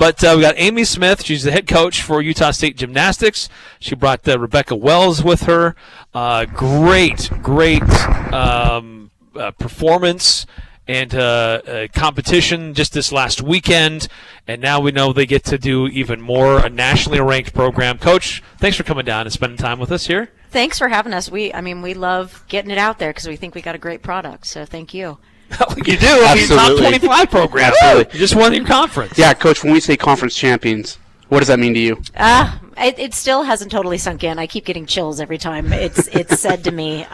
But we got Amy Smith. She's the head coach for Utah State Gymnastics. She brought Rebecca Wells with her. Great performance and competition just this last weekend. And now we know they get to do even more, a nationally ranked program. Coach, thanks for coming down and spending time with us here. Thanks for having us. We love getting it out there because we think we got a great product. So thank you. You do. I mean, top 25 program. Absolutely. You just won your conference. Yeah, Coach, when we say conference champions, what does that mean to you? It still hasn't totally sunk in. I keep getting chills every time it's said to me.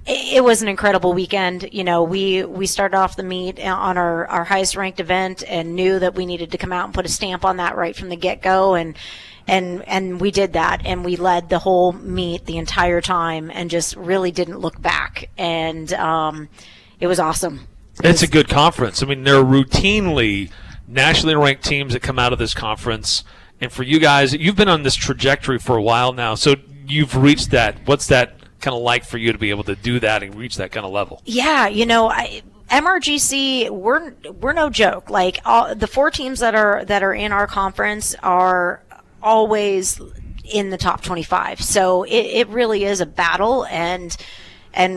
It was an incredible weekend. You know, we started off the meet on our highest ranked event and knew that we needed to come out and put a stamp on that right from the get-go, and we did that, and we led the whole meet the entire time and just really didn't look back, and it was awesome. It's a good conference. I mean, there are routinely nationally ranked teams that come out of this conference, and for you guys, you've been on this trajectory for a while now, so you've reached that. What's that kind of like for you to be able to do that and reach that kind of level? Yeah, you know, MRGC, we're no joke. Like the 4 teams that are in our conference are always in the top 25. So it really is a battle, and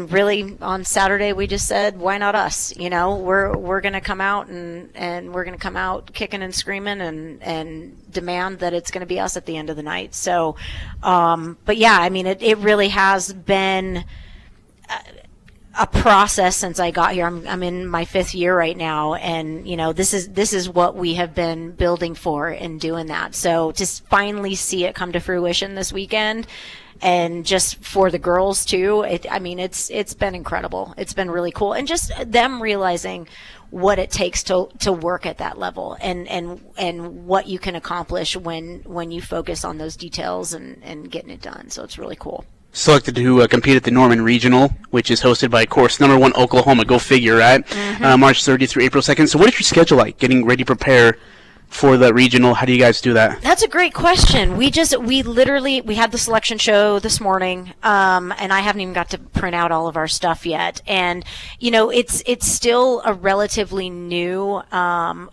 really on Saturday we just said, why not us? You know, we're going to come out and we're going to come out kicking and screaming and demand that it's going to be us at the end of the night. So, but yeah, I mean, it really has been a process since I got here. I'm in my 5th year right now, and you know, this is what we have been building for and doing that. So to finally see it come to fruition this weekend, and just for the girls too, it's been incredible. It's been really cool, and just them realizing what it takes to work at that level, and what you can accomplish when you focus on those details and getting it done. So it's really cool. Selected to compete at the Norman Regional, which is hosted by, of course, number 1 Oklahoma. Go figure, right? Mm-hmm. March 30th through April 2nd. So what is your schedule like, getting ready to prepare for the regional? How do you guys do that? That's a great question. We had the selection show this morning, and I haven't even got to print out all of our stuff yet. And, you know, it's still a relatively new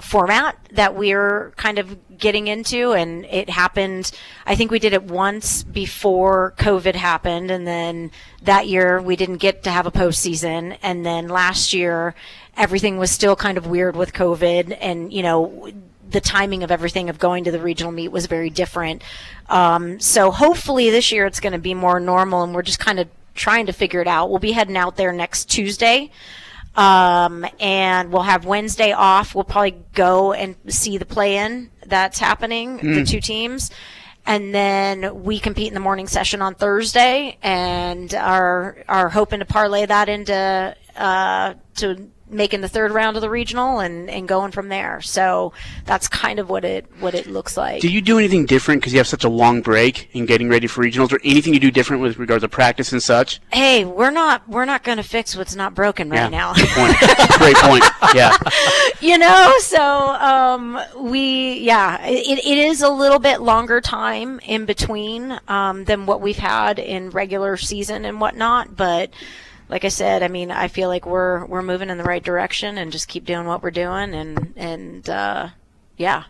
format that we're kind of getting into, and it happened, I think we did it once before COVID happened, and then that year we didn't get to have a postseason, and then last year everything was still kind of weird with COVID, and, you know, the timing of everything of going to the regional meet was very different. So hopefully this year it's going to be more normal, and we're just kind of trying to figure it out. We'll be heading out there next Tuesday, and we'll have Wednesday off. We'll probably go and see the play-in that's happening, the 2 teams. And then we compete in the morning session on Thursday, and are hoping to parlay that into to making the 3rd round of the regional and going from there. So that's kind of what it looks like. Do you do anything different because you have such a long break in getting ready for regionals, or anything you do different with regards to practice and such? Hey, we're not going to fix what's not broken right now. Good point. Great point. Yeah. You know, so it is a little bit longer time in between than what we've had in regular season and whatnot, but like I said, I mean, I feel like we're moving in the right direction, and just keep doing what we're doing, and yeah.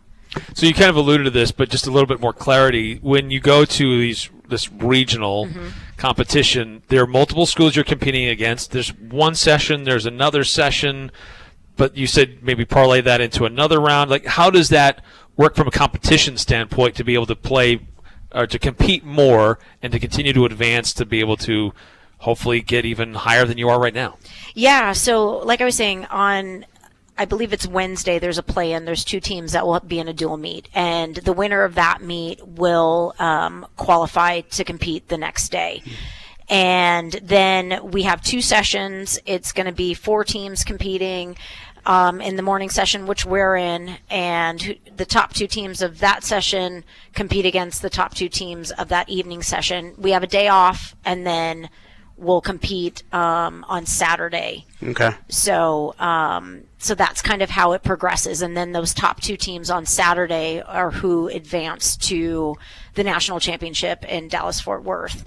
So you kind of alluded to this, but just a little bit more clarity. When you go to this regional competition, there are multiple schools you're competing against. There's one session, there's another session, but you said maybe parlay that into another round. Like, how does that work from a competition standpoint to be able to play or to compete more and to continue to advance to be able to hopefully get even higher than you are right now? Yeah, so like I was saying, on I believe it's Wednesday, there's a play-in. There's 2 teams that will be in a dual meet, and the winner of that meet will qualify to compete the next day. And then we have 2 sessions. It's going to be 4 teams competing in the morning session, which we're in, and the top 2 teams of that session compete against the top 2 teams of that evening session. We have a day off, and then we'll compete on Saturday. Okay. So so that's kind of how it progresses, and then those top 2 teams on Saturday are who advance to the national championship in Dallas-Fort Worth.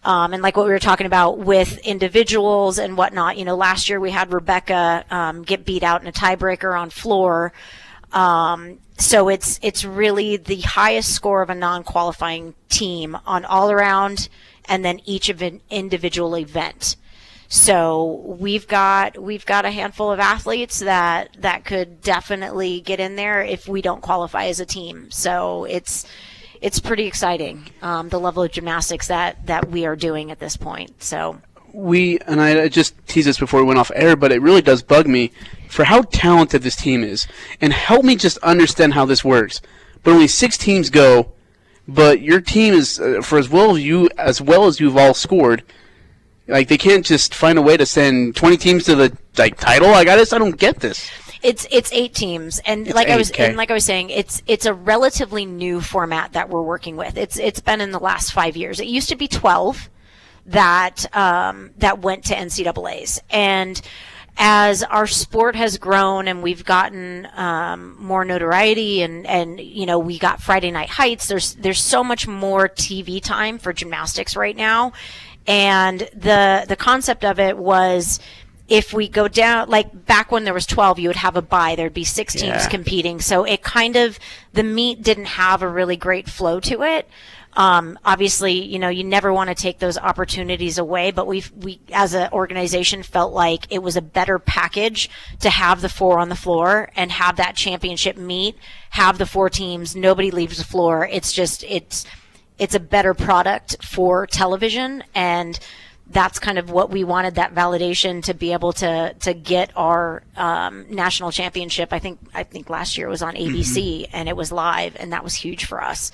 And like what we were talking about with individuals and whatnot, you know, last year we had Rebecca get beat out in a tiebreaker on floor. So it's really the highest score of a non-qualifying team on all around, and then each of an individual event. So we've got a handful of athletes that could definitely get in there if we don't qualify as a team. So it's pretty exciting, the level of gymnastics that we are doing at this point. So and I just teased this before we went off air, but it really does bug me for how talented this team is, and help me just understand how this works. But only 6 teams go, but your team is for as well as you've all scored. Like, they can't just find a way to send 20 teams to the title. I don't get this. It's 8 teams, and I was saying, it's a relatively new format that we're working with. It's been in the last 5 years. It used to be 12 that went to NCAAs, and as our sport has grown and we've gotten more notoriety, and we got Friday Night Heights. There's so much more TV time for gymnastics right now, and the concept of it was, if we go down, like back when there was 12, you would have a bye. There'd be 6 teams competing. So it the meet didn't have a really great flow to it. Obviously, you never want to take those opportunities away, but we as an organization felt like it was a better package to have the 4 on the floor and have that championship meet, have the 4 teams, nobody leaves the floor. It's a better product for television, and that's kind of what we wanted, that validation to be able to get our national championship. I think last year it was on ABC, and it was live, and that was huge for us.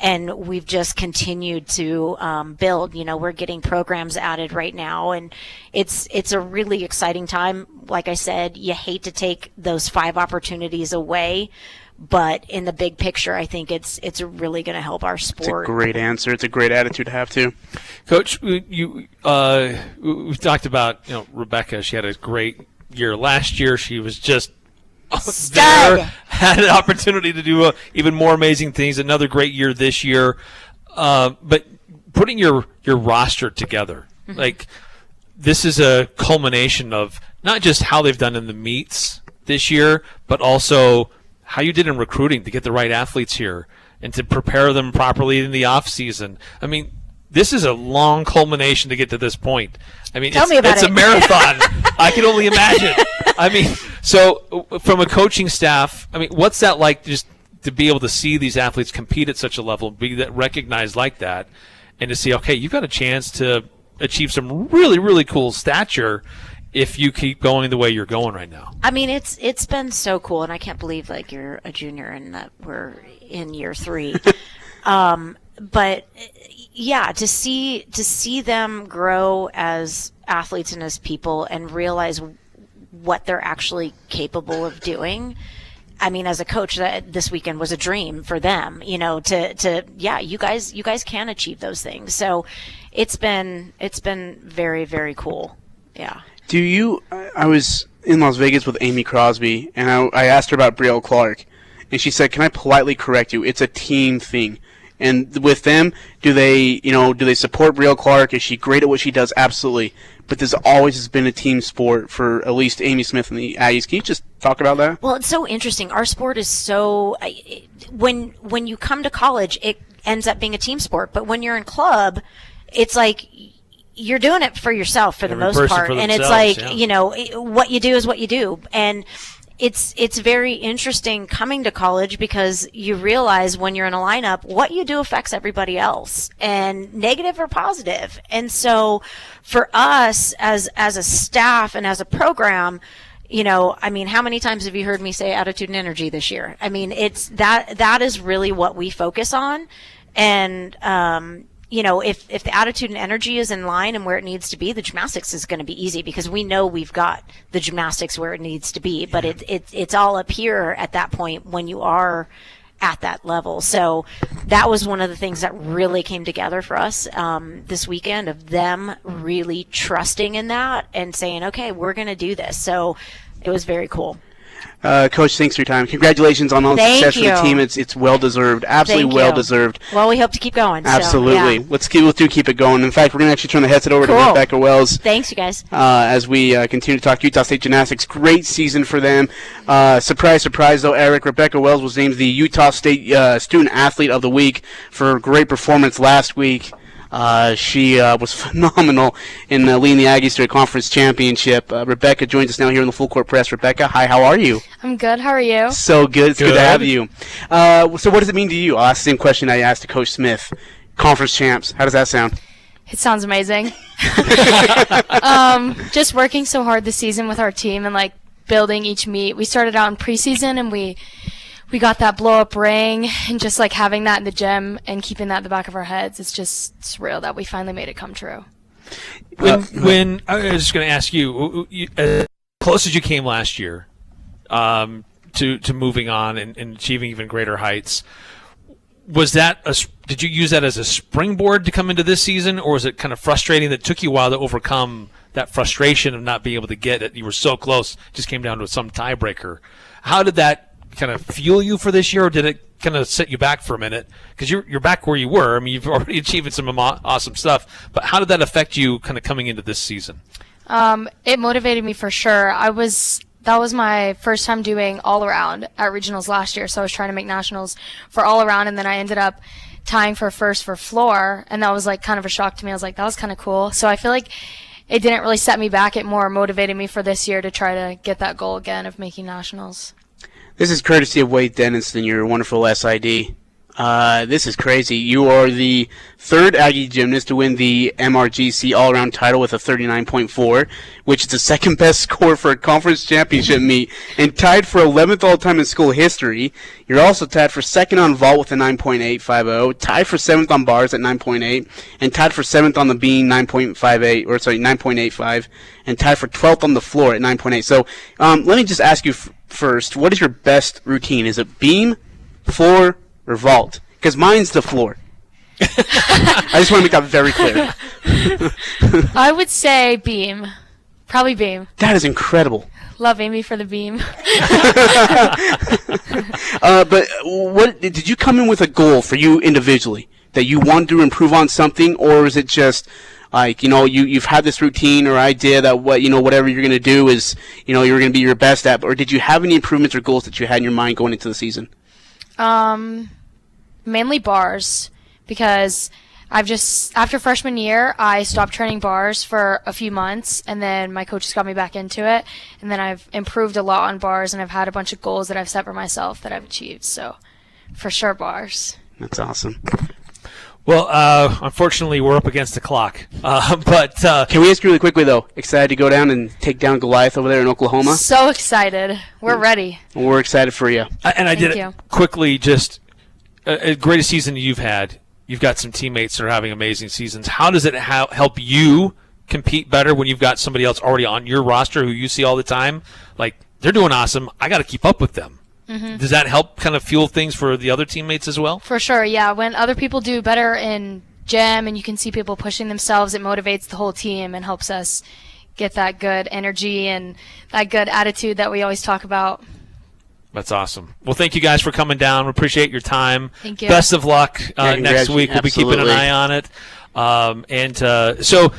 And we've just continued to build. We're getting programs added right now, and it's a really exciting time. Like I said, you hate to take those 5 opportunities away, but in the big picture, I think it's really going to help our sport. It's a great answer. It's a great attitude to have too. Coach, we've talked about Rebecca. She had a great year last year. She was just there, had an opportunity to do even more amazing things. Another great year this year. But putting your roster together, like, this is a culmination of not just how they've done in the meets this year, but also how you did in recruiting to get the right athletes here and to prepare them properly in the off season. I mean, this is a long culmination to get to this point. I mean, it's a marathon. I can only imagine. I mean, so from a coaching staff, I mean, what's that like, just to be able to see these athletes compete at such a level, be recognized like that, and to see, okay, you've got a chance to achieve some really, really cool stature if you keep going the way you're going right now. I mean, it's been so cool, and I can't believe you're a junior and that we're in year 3. But yeah, to see them grow as athletes and as people, and realize what they're actually capable of doing. I mean, as a coach, this weekend was a dream for them. You guys can achieve those things. So it's been very, very cool. Yeah. I was in Las Vegas with Amy Crosby, and I asked her about Brielle Clark, and she said, "Can I politely correct you? It's a team thing." And with them, do they support Brielle Clark? Is she great at what she does? Absolutely. But there's always been a team sport for at least Amy Smith and the Aggies. Can you just talk about that? Well, it's so interesting. Our sport is so when you come to college, it ends up being a team sport. But when you're in club, it's like you're doing it for yourself for the most part, and it's like, what you do is what you do. And it's very interesting coming to college, because you realize when you're in a lineup, what you do affects everybody else, and negative or positive. And so for us as a staff and as a program, I mean, how many times have you heard me say attitude and energy this year? I mean, it's that is really what we focus on. And if the attitude and energy is in line and where it needs to be, the gymnastics is going to be easy, because we know we've got the gymnastics where it needs to be. But it's all up here at that point when you are at that level. So that was one of the things that really came together for us this weekend, of them really trusting in that and saying, okay, we're going to do this. So it was very cool. Coach, thanks for your time. Congratulations on all the Thank success for the you. team. It's well deserved, absolutely Thank well you. deserved. Well, we hope to keep going. Absolutely. So, yeah. We'll keep it going. In fact, we're going to actually turn the headset over to Cool. Rebecca Wells Thanks, you guys. as we continue to talk Utah State Gymnastics. Great season for them. Surprise, surprise, though, Eric. Rebecca Wells was named the Utah State Student Athlete of the Week for a great performance last week. She was phenomenal in leading the Aggies to a conference championship. Rebecca joins us now here in the Full Court Press. Rebecca, hi, how are you? I'm good. How are you? So good. It's good to have you. So what does it mean to you? I'll ask the same question I asked to Coach Smith. Conference champs. How does that sound? It sounds amazing. Just working so hard this season with our team and like building each meet. We started out in preseason and we got that blow-up ring, and just like having that in the gym and keeping that in the back of our heads, it's just surreal that we finally made it come true. When I was just going to ask you, as close as you came last year to moving on and achieving even greater heights, was that did you use that as a springboard to come into this season, or was it kind of frustrating that it took you a while to overcome that frustration of not being able to get it? You were so close, just came down to some tiebreaker. How did that kind of fuel you for this year, or did it kind of set you back for a minute? Because you're back where you were. I mean, you've already achieved some awesome stuff, but how did that affect you kind of coming into this season? It motivated me for sure. That was my first time doing all around at regionals last year, so I was trying to make nationals for all around, and then I ended up tying for first for floor, and that was like kind of a shock to me. I was like, that was kind of cool. So I feel like it didn't really set me back. It more motivated me for this year to try to get that goal again of making nationals. This is courtesy of Wade Denniston, your wonderful SID. This is crazy. You are the third Aggie gymnast to win the MRGC all-around title with a 39.4, which is the second best score for a conference championship meet, and tied for 11th all-time in school history. You're also tied for second on vault with a 9.850, tied for 7th on bars at 9.8, and tied for 7th on the beam 9.85, and tied for 12th on the floor at 9.8. So let me just ask you first, what is your best routine? Is it beam, floor, or vault? Because mine's the floor. I just want to make that very clear. I would say beam. Probably beam. That is incredible. Love Amy for the beam. But what did you come in with a goal for you individually that you wanted to improve on something, or is it just like, you've had this routine or idea that whatever you're going to do is, you're going to be your best at, or did you have any improvements or goals that you had in your mind going into the season? Mainly bars, because after freshman year, I stopped training bars for a few months, and then my coaches got me back into it, and then I've improved a lot on bars, and I've had a bunch of goals that I've set for myself that I've achieved, so for sure bars. That's awesome. Well, unfortunately, we're up against the clock. But can we ask you really quickly, though, excited to go down and take down Goliath over there in Oklahoma? So excited. We're ready. Well, we're excited for you. And I did it quickly, just a greatest season you've had. You've got some teammates that are having amazing seasons. How does it help you compete better when you've got somebody else already on your roster who you see all the time? Like, they're doing awesome. I got to keep up with them. Mm-hmm. Does that help kind of fuel things for the other teammates as well? For sure, yeah. When other people do better in gym and you can see people pushing themselves, it motivates the whole team and helps us get that good energy and that good attitude that we always talk about. That's awesome. Well, thank you guys for coming down. We appreciate your time. Thank you. Best of luck next week. We'll be keeping an eye on it. So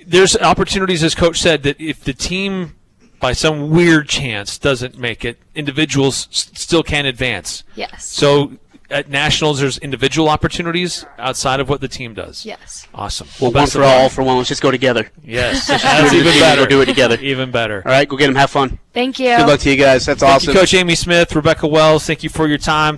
there's opportunities, as Coach said, that if the team, by some weird chance, doesn't make it, individuals still can advance. Yes. So at nationals, there's individual opportunities outside of what the team does. Yes. Awesome. Well, one for all for one. Let's just go together. Yes. That's even better. We'll do it together. Even better. All right, go get them. Have fun. Thank you. Good luck to you guys. That's Thank awesome. you, Coach Amy Smith, Rebecca Wells. Thank you for your time.